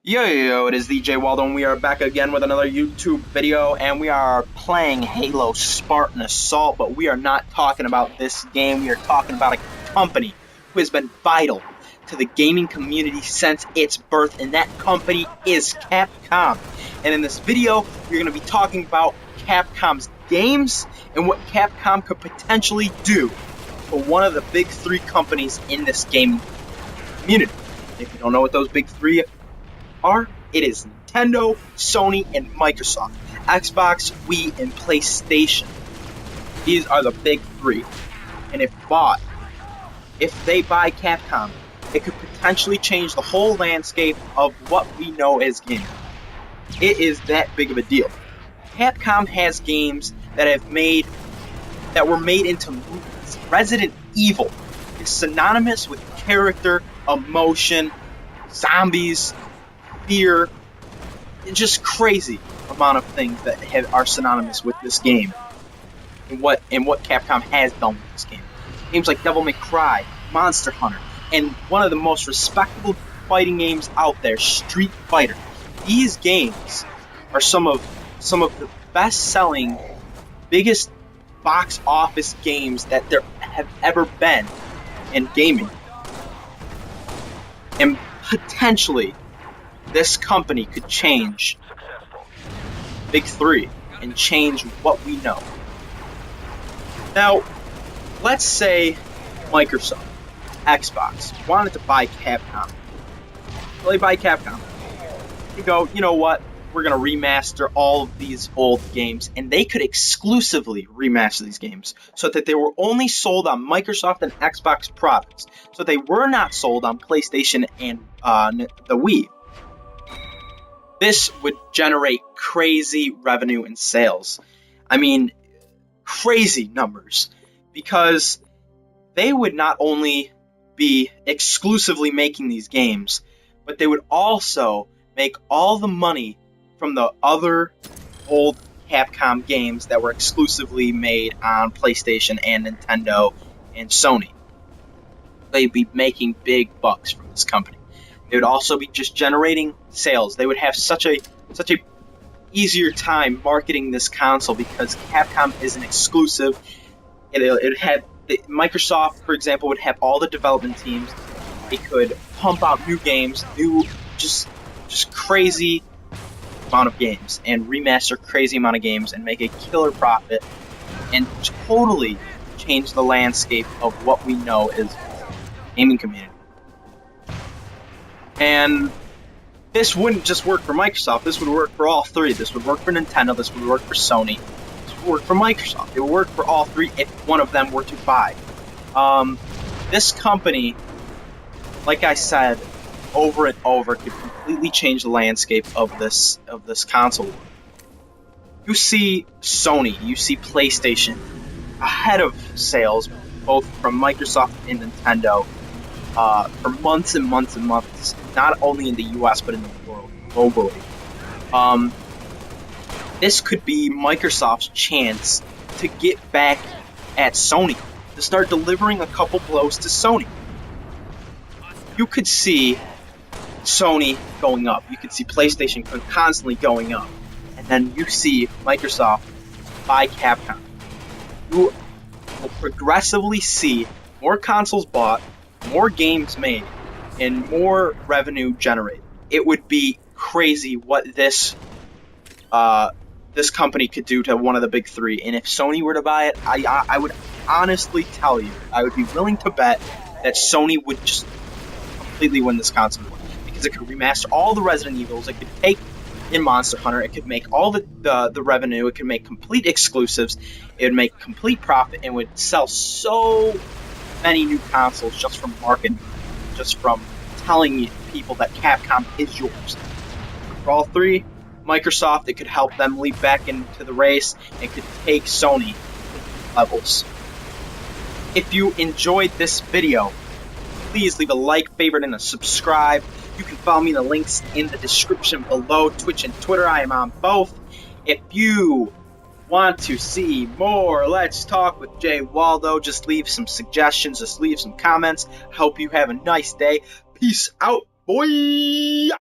Yo, it is DJ Waldo, and we are back again with another YouTube video, and we are playing Halo Spartan Assault, but we are not talking about this game. We are talking about a company who has been vital to the gaming community since its birth, and that company is Capcom. And in this video, we're going to be talking about Capcom's games and what Capcom could potentially do for one of the big three companies in this gaming community. If you don't know what those big three are, it is Nintendo, Sony, and Microsoft. Xbox, Wii, and PlayStation. These are the big three. And if they buy Capcom, it could potentially change the whole landscape of what we know as gaming. It is that big of a deal. Capcom has games that were made into movies. Resident Evil is synonymous with character, emotion, zombies, fear, just crazy amount of things that are synonymous with this game and what Capcom has done with this game. Games like Devil May Cry, Monster Hunter, and one of the most respectable fighting games out there, Street Fighter. These games are some of the best-selling, biggest box office games that there have ever been in gaming. And potentially this company could change Big Three and change what we know. Now, let's say Microsoft, Xbox, wanted to buy Capcom. Well, they buy Capcom. They go, you know what? We're going to remaster all of these old games, and they could exclusively remaster these games so that they were only sold on Microsoft and Xbox products. So they were not sold on PlayStation and the Wii. This would generate crazy revenue and sales. I mean, crazy numbers. Because they would not only be exclusively making these games, but they would also make all the money from the other old Capcom games that were exclusively made on PlayStation and Nintendo and Sony. They'd be making big bucks from this company. They would also be just generating sales. They would have such a easier time marketing this console because Capcom is an exclusive. It had Microsoft, for example, would have all the development teams. They could pump out new games, just crazy amount of games, and remaster crazy amount of games and make a killer profit and totally change the landscape of what we know as gaming community. And this wouldn't just work for Microsoft, this would work for all three. This would work for Nintendo, this would work for Sony, this would work for Microsoft. It would work for all three if one of them were to buy. This company, like I said, over and over, could completely change the landscape of this console. You see Sony, you see PlayStation ahead of sales, both from Microsoft and Nintendo, for months and months and months, not only in the US but in the world, globally. This could be Microsoft's chance to get back at Sony, to start delivering a couple blows to Sony. You could see Sony going up, you could see PlayStation constantly going up, and then you see Microsoft buy Capcom. You will progressively see more consoles bought, more games made, and more revenue generated. It would be crazy what this company could do to one of the big three. And if Sony were to buy it, I would honestly tell you, I would be willing to bet that Sony would just completely win this console war, because it could remaster all the Resident Evils, it could take in Monster Hunter, it could make all the revenue, it could make complete exclusives, it would make complete profit, and would sell so many new consoles just from marketing, just from telling people that Capcom is yours. For all three, Microsoft, it could help them leap back into the race. It could take Sony to levels. If you enjoyed this video, please leave a like, favorite, and a subscribe. You can follow me in the links in the description below. Twitch and Twitter, I am on both. If you want to see more Let's Talk with Jay Waldo, just leave some suggestions, just leave some comments. Hope you have a nice day. Peace out, boy!